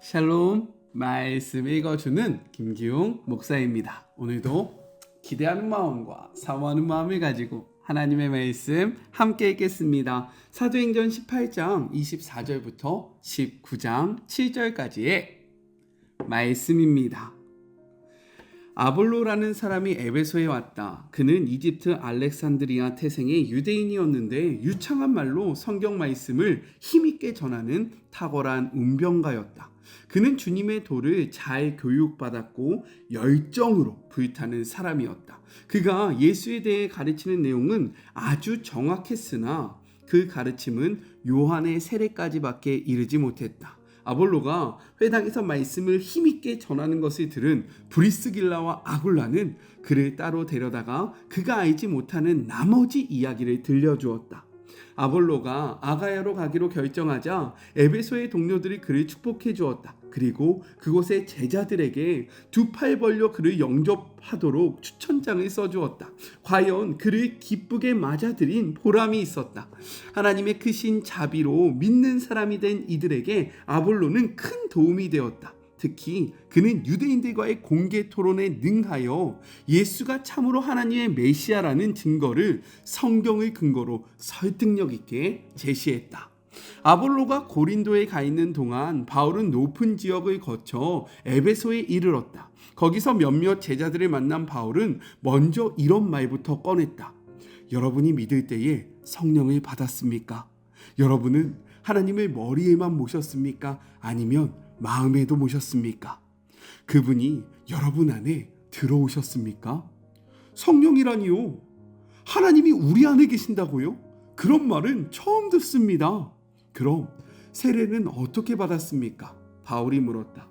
샬롬, 말씀 읽어주는 김기웅 목사입니다. 오늘도 기대하는 마음과 사모하는 마음을 가지고 하나님의 말씀 함께 읽겠습니다. 사도행전 18장 24절부터 19장 7절까지의 말씀입니다. 아볼로라는 사람이 에베소에 왔다. 그는 이집트 알렉산드리아 태생의 유대인이었는데 유창한 말로 성경 말씀을 힘있게 전하는 탁월한 운병가였다. 그는 주님의 도를 잘 교육받았고 열정으로 불타는 사람이었다. 그가 예수에 대해 가르치는 내용은 아주 정확했으나 그 가르침은 요한의 세례까지밖에 이르지 못했다. 아볼로가 회당에서 말씀을 힘있게 전하는 것을 들은 브리스길라와 아굴라는 그를 따로 데려다가 그가 알지 못하는 나머지 이야기를 들려주었다. 아볼로가 아가야로 가기로 결정하자 에베소의 동료들이 그를 축복해 주었다. 그리고 그곳의 제자들에게 두 팔 벌려 그를 영접하도록 추천장을 써주었다. 과연 그를 기쁘게 맞아들인 보람이 있었다. 하나님의 크신 자비로 믿는 사람이 된 이들에게 아볼로는 큰 도움이 되었다. 특히 그는 유대인들과의 공개 토론에 능하여 예수가 참으로 하나님의 메시아라는 증거를 성경의 근거로 설득력 있게 제시했다. 아볼로가 고린도에 가 있는 동안 바울은 높은 지역을 거쳐 에베소에 이르렀다. 거기서 몇몇 제자들을 만난 바울은 먼저 이런 말부터 꺼냈다. 여러분이 믿을 때에 성령을 받았습니까? 여러분은 하나님을 머리에만 모셨습니까? 아니면 마음에도 모셨습니까? 그분이 여러분 안에 들어오셨습니까? 성령이라니요? 하나님이 우리 안에 계신다고요? 그런 말은 처음 듣습니다. 그럼 세례는 어떻게 받았습니까? 바울이 물었다.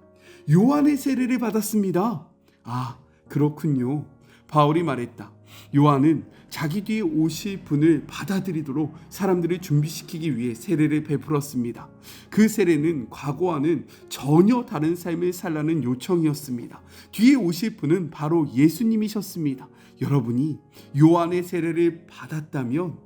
요한의 세례를 받았습니다. 아, 그렇군요. 바울이 말했다. 요한은 자기 뒤에 오실 분을 받아들이도록 사람들을 준비시키기 위해 세례를 베풀었습니다. 그 세례는 과거와는 전혀 다른 삶을 살라는 요청이었습니다. 뒤에 오실 분은 바로 예수님이셨습니다. 여러분이 요한의 세례를 받았다면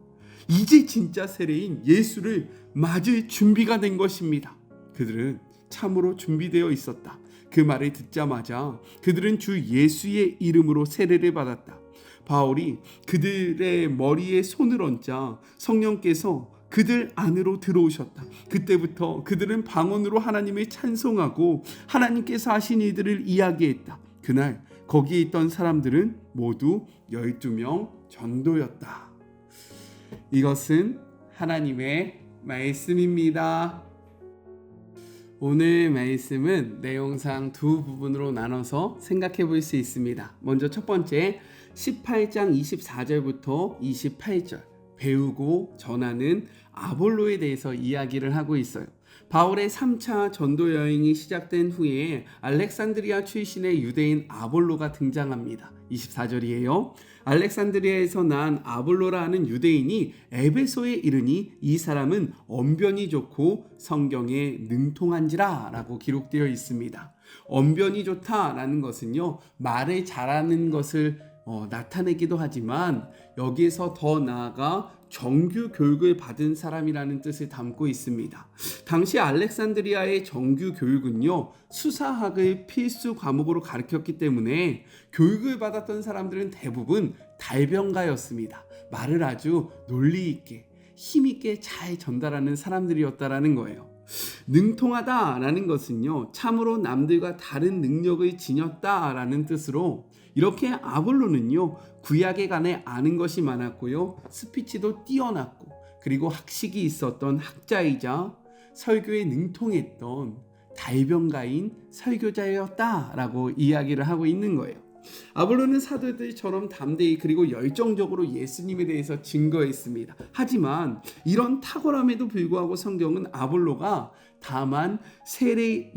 이제 진짜 세례인 예수를 맞을 준비가 된 것입니다. 그들은 참으로 준비되어 있었다. 그 말을 듣자마자 그들은 주 예수의 이름으로 세례를 받았다. 바울이 그들의 머리에 손을 얹자 성령께서 그들 안으로 들어오셨다. 그때부터 그들은 방언으로 하나님을 찬송하고 하나님께서 하신 일들을 이야기했다. 그날 거기에 있던 사람들은 모두 12명 전도였다. 이것은 하나님의 말씀입니다. 오늘 말씀은 내용상 두 부분으로 나눠서 생각해 볼 수 있습니다. 먼저 첫 번째 18장 24절부터 28절 배우고 전하는 아볼로에 대해서 이야기를 하고 있어요. 바울의 3차 전도 여행이 시작된 후에 알렉산드리아 출신의 유대인 아볼로가 등장합니다. 24절이에요. 알렉산드리아에서 난 아볼로라 하는 유대인이 에베소에 이르니 이 사람은 언변이 좋고 성경에 능통한지라 라고 기록되어 있습니다. 언변이 좋다라는 것은요, 말을 잘하는 것을 나타내기도 하지만 여기에서 더 나아가 정규 교육을 받은 사람이라는 뜻을 담고 있습니다. 당시 알렉산드리아의 정규 교육은요, 수사학을 필수 과목으로 가르쳤기 때문에 교육을 받았던 사람들은 대부분 달변가였습니다. 말을 아주 논리 있게 힘 있게 잘 전달하는 사람들이었다라는 거예요. 능통하다라는 것은요, 참으로 남들과 다른 능력을 지녔다라는 뜻으로 이렇게 아볼로는요, 구약에 관해 아는 것이 많았고요, 스피치도 뛰어났고, 그리고 학식이 있었던 학자이자 설교에 능통했던 달변가인 설교자였다라고 이야기를 하고 있는 거예요. 아볼로는 사도들처럼 담대히 그리고 열정적으로 예수님에 대해서 증거했습니다. 하지만 이런 탁월함에도 불구하고 성경은 아볼로가 다만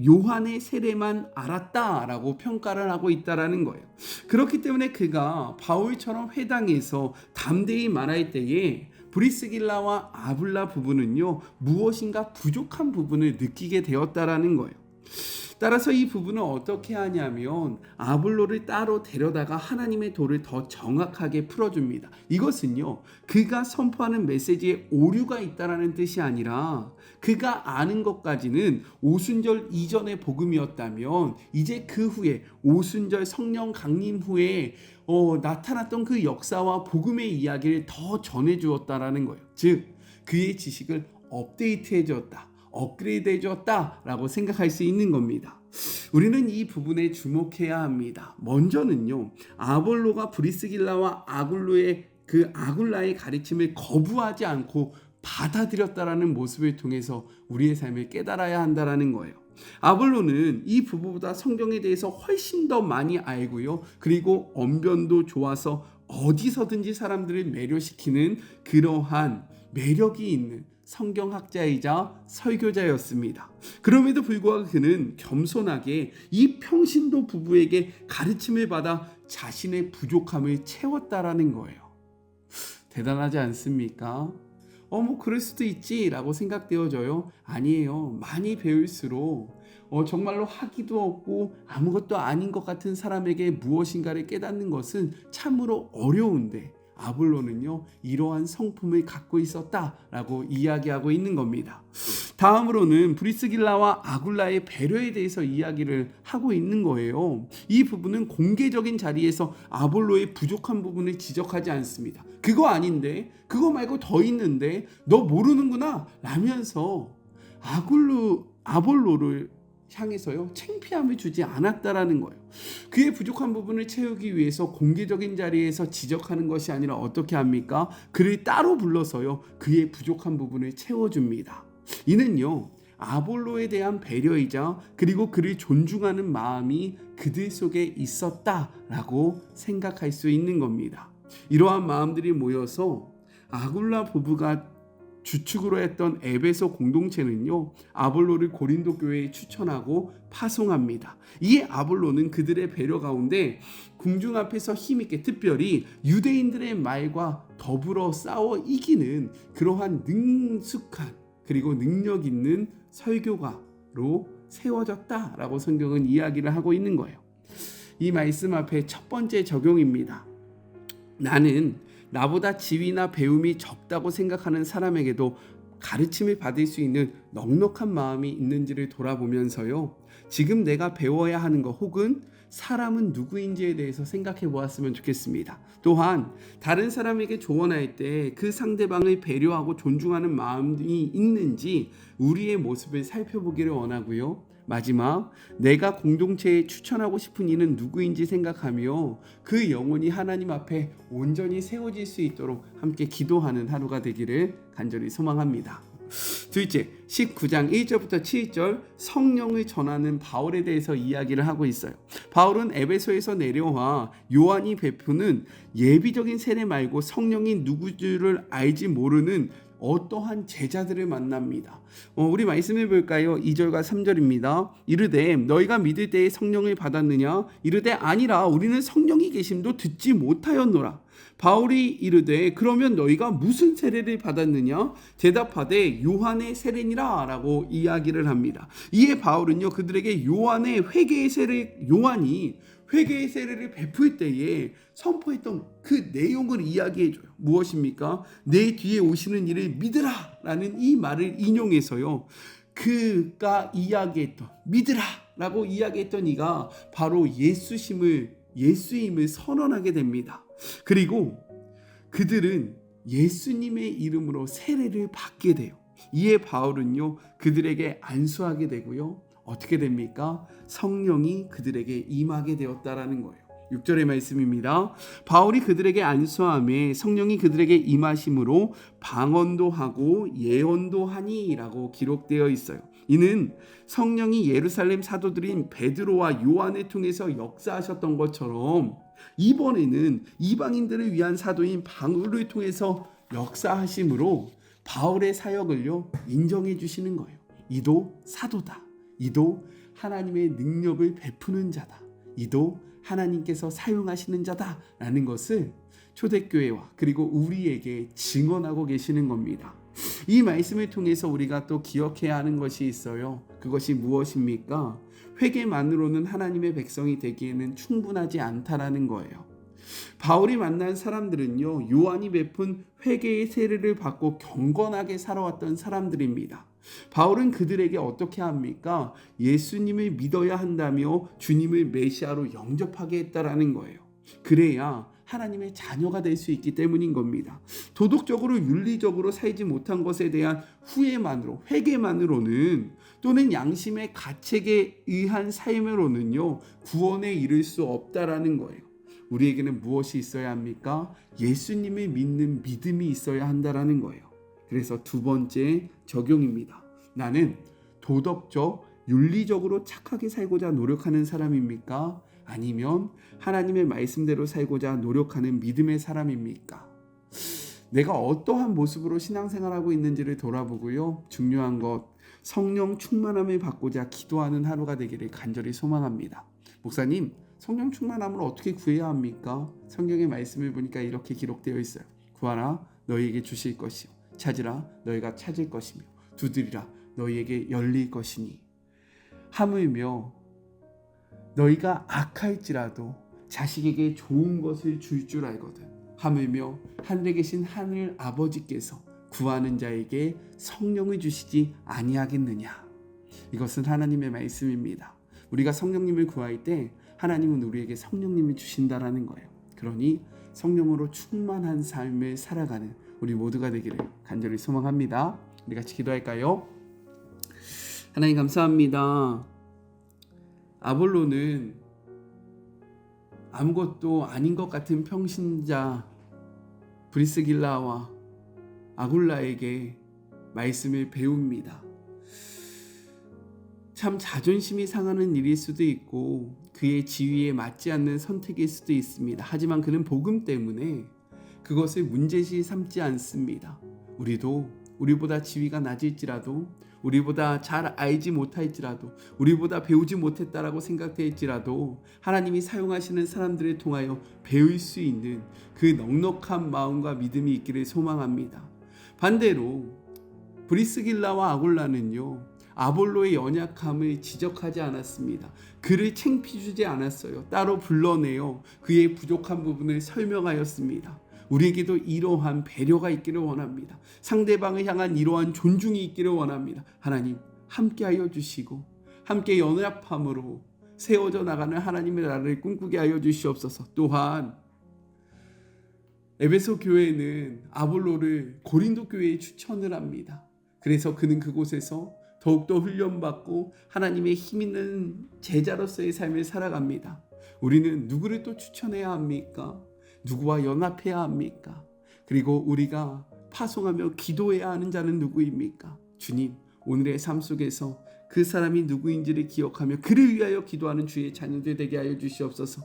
요한의 세례만 알았다라고 평가를 하고 있다라는 거예요. 그렇기 때문에 그가 바울처럼 회당에서 담대히 말할 때에 브리스길라와 아굴라 부부는요, 무엇인가 부족한 부분을 느끼게 되었다라는 거예요. 따라서 이 부부는 어떻게 하냐면 아볼로를 따로 데려다가 하나님의 도를 더 정확하게 풀어줍니다. 이것은요, 그가 선포하는 메시지에 오류가 있다라는 뜻이 아니라 그가 아는 것까지는 오순절 이전의 복음이었다면 이제 그 후에 오순절 성령 강림 후에 나타났던 그 역사와 복음의 이야기를 더 전해주었다라는 거예요. 즉 그의 지식을 업데이트해 주었다, 업그레이드해 주었다라고 생각할 수 있는 겁니다. 우리는 이 부분에 주목해야 합니다. 먼저는요, 아볼로가 브리스길라와 아굴라의 가르침을 거부하지 않고 받아들였다라는 모습을 통해서 우리의 삶을 깨달아야 한다라는 거예요. 아볼로는 이 부부보다 성경에 대해서 훨씬 더 많이 알고요, 그리고 언변도 좋아서 어디서든지 사람들을 매료시키는 그러한 매력이 있는 성경학자이자 설교자였습니다. 그럼에도 불구하고 그는 겸손하게 이 평신도 부부에게 가르침을 받아 자신의 부족함을 채웠다라는 거예요. 대단하지 않습니까? 뭐 그럴 수도 있지라고 생각되어져요. 아니에요. 많이 배울수록 정말로 학위도 없고 아무것도 아닌 것 같은 사람에게 무엇인가를 깨닫는 것은 참으로 어려운데 아볼로는요, 이러한 성품을 갖고 있었다라고 이야기하고 있는 겁니다. 다음으로는 브리스길라와 아굴라의 배려에 대해서 이야기를 하고 있는 거예요. 이 부분은 공개적인 자리에서 아볼로의 부족한 부분을 지적하지 않습니다. 그거 아닌데, 그거 말고 더 있는데 너 모르는구나 라면서 아볼로를 향해서요, 창피함을 주지 않았다라는 거예요. 그의 부족한 부분을 채우기 위해서 공개적인 자리에서 지적하는 것이 아니라 어떻게 합니까? 그를 따로 불러서요, 그의 부족한 부분을 채워줍니다. 이는요, 아볼로에 대한 배려이자 그리고 그를 존중하는 마음이 그들 속에 있었다라고 생각할 수 있는 겁니다. 이러한 마음들이 모여서 아굴라 부부가 주축으로 했던 에베소 공동체는요, 아볼로를 고린도 교회에 추천하고 파송합니다. 이 아볼로는 그들의 배려 가운데 궁중 앞에서 힘있게, 특별히 유대인들의 말과 더불어 싸워 이기는 그러한 능숙한 그리고 능력 있는 설교가로 세워졌다라고 성경은 이야기를 하고 있는 거예요. 이 말씀 앞에 첫 번째 적용입니다. 나는 나보다 지위나 배움이 적다고 생각하는 사람에게도 가르침을 받을 수 있는 넉넉한 마음이 있는지를 돌아보면서요, 지금 내가 배워야 하는 것 혹은 사람은 누구인지에 대해서 생각해 보았으면 좋겠습니다. 또한 다른 사람에게 조언할 때 그 상대방을 배려하고 존중하는 마음이 있는지 우리의 모습을 살펴보기를 원하고요, 마지막, 내가 공동체에 추천하고 싶은 이는 누구인지 생각하며 그 영혼이 하나님 앞에 온전히 세워질 수 있도록 함께 기도하는 하루가 되기를 간절히 소망합니다. 둘째, 19장 1절부터 7절 성령을 전하는 바울에 대해서 이야기를 하고 있어요. 바울은 에베소에서 내려와 요한이 베푸는 예비적인 세례 말고 성령이 누구를 알지 모르는 어떠한 제자들을 만납니다. 우리 말씀해 볼까요? 2절과 3절입니다. 이르되 너희가 믿을 때에 성령을 받았느냐? 이르되 아니라 우리는 성령이 계심도 듣지 못하였노라. 바울이 이르되 그러면 너희가 무슨 세례를 받았느냐? 대답하되 요한의 세례니라 라고 이야기를 합니다. 이에 바울은요, 그들에게 요한이 회개의 세례를 베풀 때에 선포했던 그 내용을 이야기해줘요. 무엇입니까? 내 뒤에 오시는 이를 믿으라 라는 이 말을 인용해서요, 그가 이야기했던 믿으라 라고 이야기했던 이가 바로 예수임을 선언하게 됩니다. 그리고 그들은 예수님의 이름으로 세례를 받게 돼요. 이에 바울은요, 그들에게 안수하게 되고요, 어떻게 됩니까? 성령이 그들에게 임하게 되었다라는 거예요. 6절의 말씀입니다. 바울이 그들에게 안수함에 성령이 그들에게 임하심으로 방언도 하고 예언도 하니라고 기록되어 있어요. 이는 성령이 예루살렘 사도들인 베드로와 요한을 통해서 역사하셨던 것처럼 이번에는 이방인들을 위한 사도인 바울을 통해서 역사하심으로 바울의 사역을요, 인정해 주시는 거예요. 이도 사도다. 이도 하나님의 능력을 베푸는 자다. 이도 하나님께서 사용하시는 자다라는 것을 초대교회와 그리고 우리에게 증언하고 계시는 겁니다. 이 말씀을 통해서 우리가 또 기억해야 하는 것이 있어요. 그것이 무엇입니까? 회개만으로는 하나님의 백성이 되기에는 충분하지 않다라는 거예요. 바울이 만난 사람들은요, 요한이 베푼 회개의 세례를 받고 경건하게 살아왔던 사람들입니다. 바울은 그들에게 어떻게 합니까? 예수님을 믿어야 한다며 주님을 메시아로 영접하게 했다라는 거예요. 그래야 하나님의 자녀가 될 수 있기 때문인 겁니다. 도덕적으로 윤리적으로 살지 못한 것에 대한 후회만으로, 회개만으로는, 또는 양심의 가책에 의한 삶으로는요, 구원에 이를 수 없다라는 거예요. 우리에게는 무엇이 있어야 합니까? 예수님을 믿는 믿음이 있어야 한다라는 거예요. 그래서 두 번째 적용입니다. 나는 도덕적, 윤리적으로 착하게 살고자 노력하는 사람입니까? 아니면 하나님의 말씀대로 살고자 노력하는 믿음의 사람입니까? 내가 어떠한 모습으로 신앙생활하고 있는지를 돌아보고요. 중요한 것, 성령 충만함을 받고자 기도하는 하루가 되기를 간절히 소망합니다. 목사님, 성령 충만함을 어떻게 구해야 합니까? 성경의 말씀을 보니까 이렇게 기록되어 있어요. 구하라, 너희에게 주실 것이요. 찾으라, 너희가 찾을 것이며. 두드리라, 너희에게 열릴 것이니. 하물며 너희가 악할지라도 자식에게 좋은 것을 줄 줄 알거든. 하물며 하늘에 계신 하늘 아버지께서 구하는 자에게 성령을 주시지 아니하겠느냐. 이것은 하나님의 말씀입니다. 우리가 성령님을 구할 때 하나님은 우리에게 성령님을 주신다라는 거예요. 그러니 성령으로 충만한 삶을 살아가는 우리 모두가 되기를 간절히 소망합니다. 우리 같이 기도할까요? 하나님 감사합니다. 아볼로는 아무것도 아닌 것 같은 평신자 브리스길라와 아굴라에게 말씀을 배웁니다. 참 자존심이 상하는 일일 수도 있고 그의 지위에 맞지 않는 선택일 수도 있습니다. 하지만 그는 복음 때문에 그것을 문제시 삼지 않습니다. 우리도 우리보다 지위가 낮을지라도, 우리보다 잘 알지 못할지라도, 우리보다 배우지 못했다라고 생각될지라도 하나님이 사용하시는 사람들을 통하여 배울 수 있는 그 넉넉한 마음과 믿음이 있기를 소망합니다. 반대로 브리스길라와 아굴라는요, 아볼로의 연약함을 지적하지 않았습니다. 그를 창피주지 않았어요. 따로 불러내어 그의 부족한 부분을 설명하였습니다. 우리에게도 이러한 배려가 있기를 원합니다. 상대방을 향한 이러한 존중이 있기를 원합니다. 하나님 함께하여 주시고 함께 연합함으로 세워져 나가는 하나님의 나라를 꿈꾸게 하여 주시옵소서. 또한 에베소 교회는 아볼로를 고린도 교회에 추천을 합니다. 그래서 그는 그곳에서 더욱더 훈련받고 하나님의 힘있는 제자로서의 삶을 살아갑니다. 우리는 누구를 또 추천해야 합니까? 누구와 연합해야 합니까? 그리고 우리가 파송하며 기도해야 하는 자는 누구입니까? 주님, 오늘의 삶 속에서 그 사람이 누구인지를 기억하며 그를 위하여 기도하는 주의 자녀들 되게 하여 주시옵소서.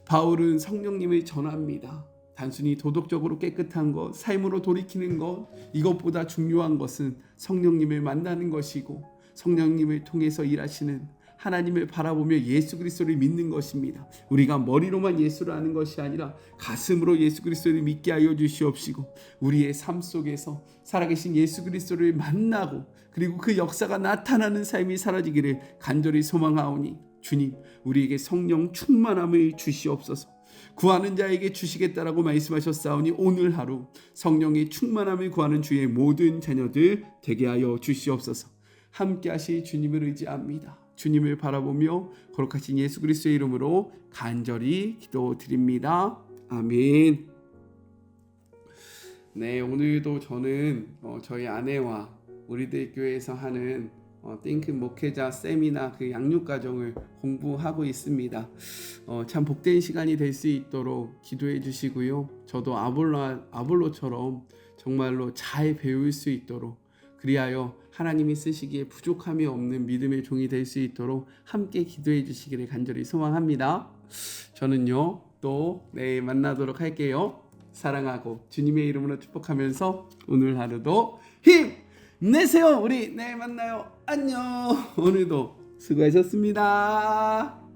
바울은 성령님을 전합니다. 단순히 도덕적으로 깨끗한 것, 삶으로 돌이키는 것, 이것보다 중요한 것은 성령님을 만나는 것이고 성령님을 통해서 일하시는 하나님을 바라보며 예수 그리스도를 믿는 것입니다. 우리가 머리로만 예수를 아는 것이 아니라 가슴으로 예수 그리스도를 믿게 하여 주시옵시고 우리의 삶 속에서 살아계신 예수 그리스도를 만나고 그리고 그 역사가 나타나는 삶이 사라지기를 간절히 소망하오니 주님, 우리에게 성령 충만함을 주시옵소서. 구하는 자에게 주시겠다라고 말씀하셨사오니 오늘 하루 성령의 충만함을 구하는 주의 모든 자녀들 되게 하여 주시옵소서. 함께 하실 주님을 의지합니다. 주님을 바라보며 거룩하신 예수 그리스도의 이름으로 간절히 기도드립니다. 아멘. 네, 오늘도 저는 저희 아내와 우리들 교회에서 하는 띵크 목회자 세미나 그 양육 과정을 공부하고 있습니다. 참 복된 시간이 될 수 있도록 기도해 주시고요. 저도 아볼로처럼 정말로 잘 배울 수 있도록 그리하여 하나님이 쓰시기에 부족함이 없는 믿음의 종이 될 수 있도록 함께 기도해 주시기를 간절히 소망합니다. 저는요 또 내일 만나도록 할게요. 사랑하고 주님의 이름으로 축복하면서 오늘 하루도 힘내세요. 우리 내일 만나요. 안녕. 오늘도 수고하셨습니다.